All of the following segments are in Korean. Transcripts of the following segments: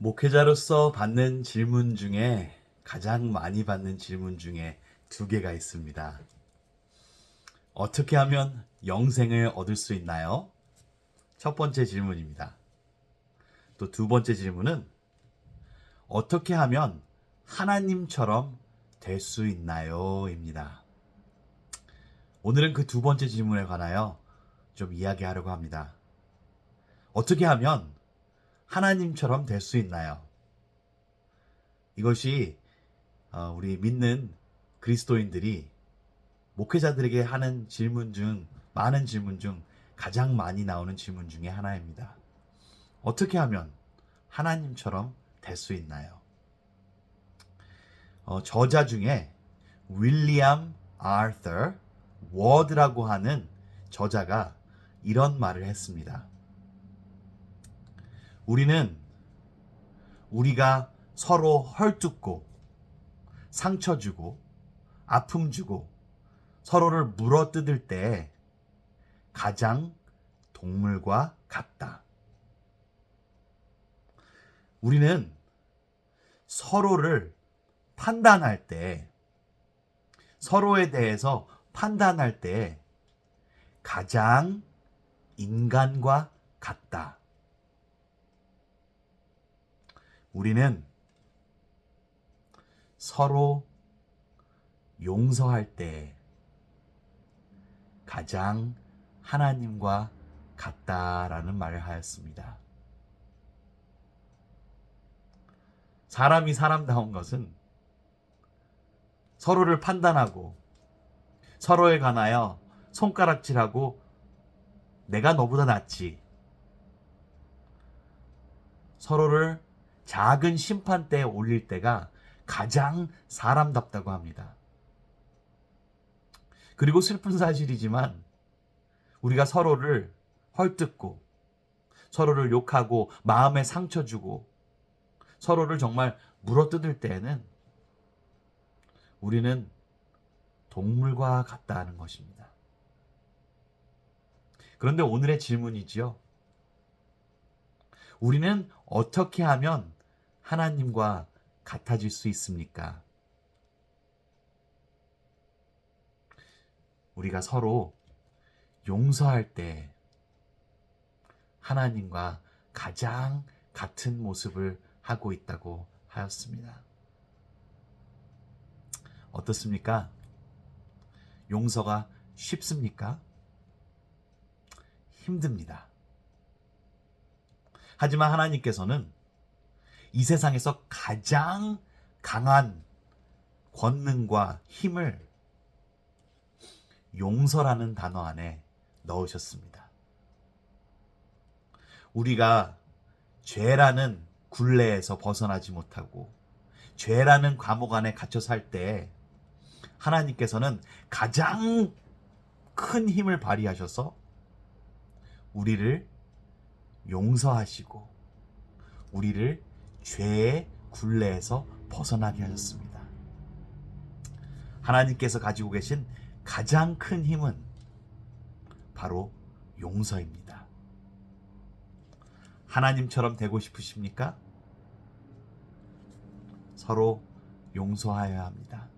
목회자로서 받는 질문 중에 가장 많이 받는 질문 중에 두 개가 있습니다. 어떻게 하면 영생을 얻을 수 있나요? 첫 번째 질문입니다. 또 두 번째 질문은 어떻게 하면 하나님처럼 될 수 있나요? 입니다. 오늘은 그 두 번째 질문에 관하여 좀 이야기하려고 합니다. 어떻게 하면 하나님처럼 될 수 있나요? 이것이 우리 믿는 그리스도인들이 목회자들에게 하는 많은 질문 중 가장 많이 나오는 질문 중에 하나입니다. 어떻게 하면 하나님처럼 될 수 있나요? 저자 중에 윌리엄 아처 워드라고 하는 저자가 이런 말을 했습니다. 우리가 서로 헐뜯고 상처 주고 아픔 주고 서로를 물어뜯을 때 가장 동물과 같다. 우리는 서로를 판단할 때, 서로에 대해서 판단할 때 가장 인간과 같다. 우리는 서로 용서할 때 가장 하나님과 같다라는 말을 하였습니다. 사람이 사람다운 것은 서로를 판단하고 서로에 관하여 손가락질하고 내가 너보다 낫지, 서로를 작은 심판대에 올릴 때가 가장 사람답다고 합니다. 그리고 슬픈 사실이지만 우리가 서로를 헐뜯고 서로를 욕하고 마음에 상처 주고 서로를 정말 물어뜯을 때에는 우리는 동물과 같다는 것입니다. 그런데 오늘의 질문이지요. 우리는 어떻게 하면 하나님과 같아질 수 있습니까? 우리가 서로 용서할 때 하나님과 가장 같은 모습을 하고 있다고 하였습니다. 어떻습니까? 용서가 쉽습니까? 힘듭니다. 하지만 하나님께서는 이 세상에서 가장 강한 권능과 힘을 용서라는 단어 안에 넣으셨습니다. 우리가 죄라는 굴레에서 벗어나지 못하고 죄라는 감옥 안에 갇혀 살 때 하나님께서는 가장 큰 힘을 발휘하셔서 우리를 용서하시고 우리를 죄의 굴레에서 벗어나게 하셨습니다. 하나님께서 가지고 계신 가장 큰 힘은 바로 용서입니다. 하나님처럼 되고 싶으십니까? 서로 용서하여야 합니다.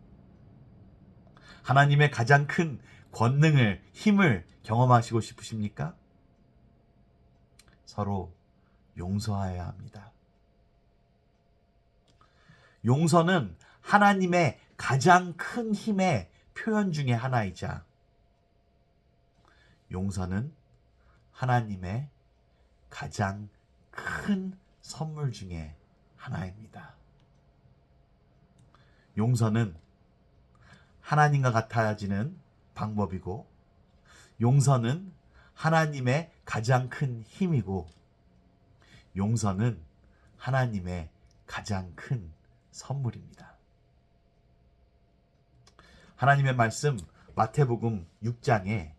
하나님의 가장 큰 권능을, 힘을 경험하시고 싶으십니까? 서로 용서하여야 합니다. 용서는 하나님의 가장 큰 힘의 표현 중에 하나이자 용서는 하나님의 가장 큰 선물 중에 하나입니다. 용서는 하나님과 같아지는 방법이고 용서는 하나님의 가장 큰 힘이고 용서는 하나님의 가장 큰 선물입니다. 하나님의 말씀 마태복음 6장에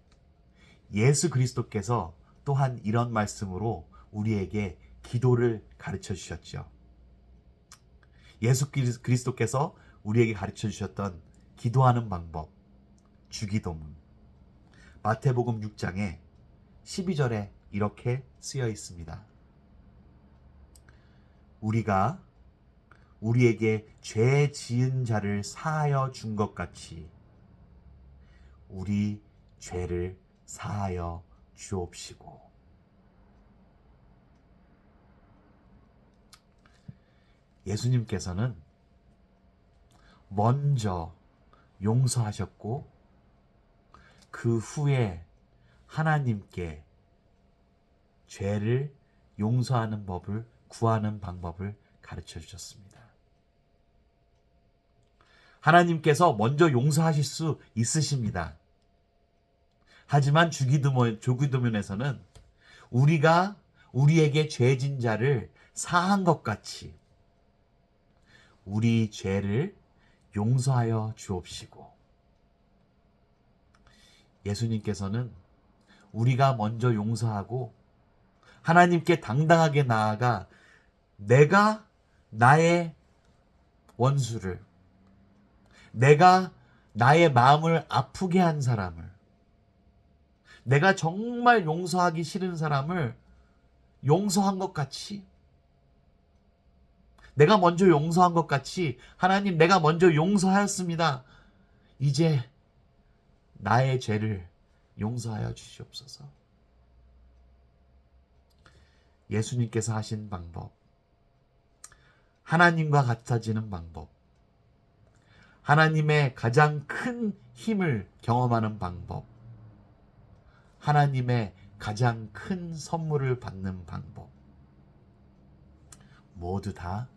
예수 그리스도께서 또한 이런 말씀으로 우리에게 기도를 가르쳐 주셨죠. 예수 그리스도께서 우리에게 가르쳐 주셨던 기도하는 방법, 주기도문. 마태복음 6장에 12절에 이렇게 쓰여 있습니다. 우리가 우리에게 죄 지은 자를 사하여 준 것 같이 우리 죄를 사하여 주옵시고. 예수님께서는 먼저 용서하셨고 그 후에 하나님께 죄를 용서하는 법을 구하는 방법을 가르쳐 주셨습니다. 하나님께서 먼저 용서하실 수 있으십니다. 하지만 주기도문에서는 우리가 우리에게 죄진 자를 사한 것 같이 우리 죄를 용서하여 주옵시고. 예수님께서는 우리가 먼저 용서하고 하나님께 당당하게 나아가 내가 나의 원수를, 내가 나의 마음을 아프게 한 사람을, 내가 정말 용서하기 싫은 사람을 용서한 것 같이, 내가 먼저 용서한 것 같이 하나님 내가 먼저 용서하였습니다. 이제 나의 죄를 용서하여 주시옵소서. 예수님께서 하신 방법, 하나님과 같아지는 방법, 하나님의 가장 큰 힘을 경험하는 방법, 하나님의 가장 큰 선물을 받는 방법, 모두 다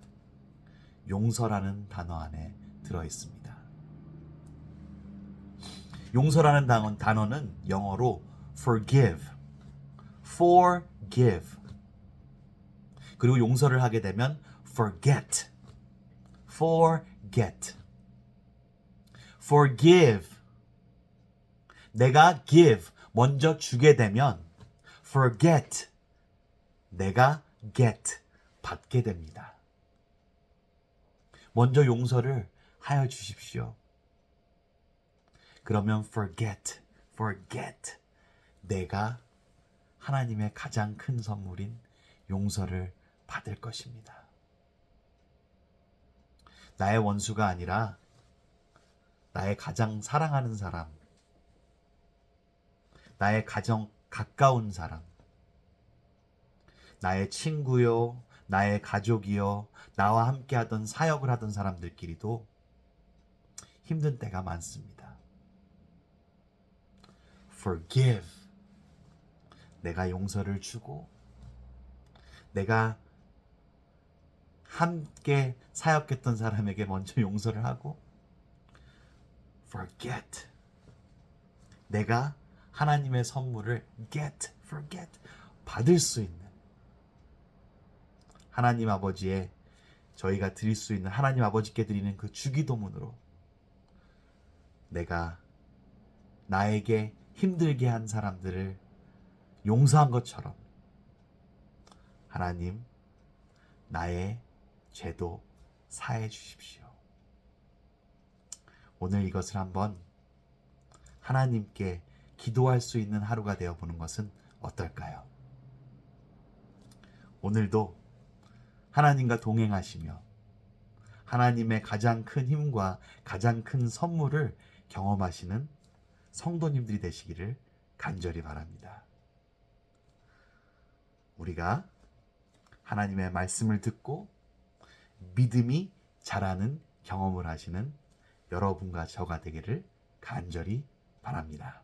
용서라는 단어 안에 들어 있습니다. 용서라는 단어는 영어로 forgive, 그리고 용서를 하게 되면 forget. forgive. 내가 give, 먼저 주게 되면 forget. 내가 get, 받게 됩니다. 먼저 용서를 하여 주십시오. 그러면 forget. 내가 하나님의 가장 큰 선물인 용서를 받을 것입니다. 나의 원수가 아니라 나의 가장 사랑하는 사람, 나의 가장 가까운 사람, 나의 친구요, 나의 가족이요, 나와 함께 하던 사역을 하던 사람들끼리도 힘든 때가 많습니다. forgive. 내가 용서를 주고 내가 함께 사역했던 사람에게 먼저 용서를 하고 forget. 내가 하나님의 선물을 forget. 받을 수 있는 하나님 아버지의 저희가 드릴 수 있는 하나님 아버지께 드리는 그 주기도문으로 내가 나에게 힘들게 한 사람들을 용서한 것처럼 하나님 나의 죄도 사해 주십시오. 오늘 이것을 한번 하나님께 기도할 수 있는 하루가 되어보는 것은 어떨까요? 오늘도 하나님과 동행하시며 하나님의 가장 큰 힘과 가장 큰 선물을 경험하시는 성도님들이 되시기를 간절히 바랍니다. 우리가 하나님의 말씀을 듣고 믿음이 자라는 경험을 하시는 여러분과 저가 되기를 간절히 바랍니다.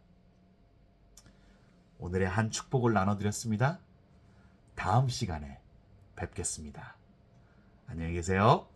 오늘의 한 축복을 나눠드렸습니다. 다음 시간에 뵙겠습니다. 안녕히 계세요.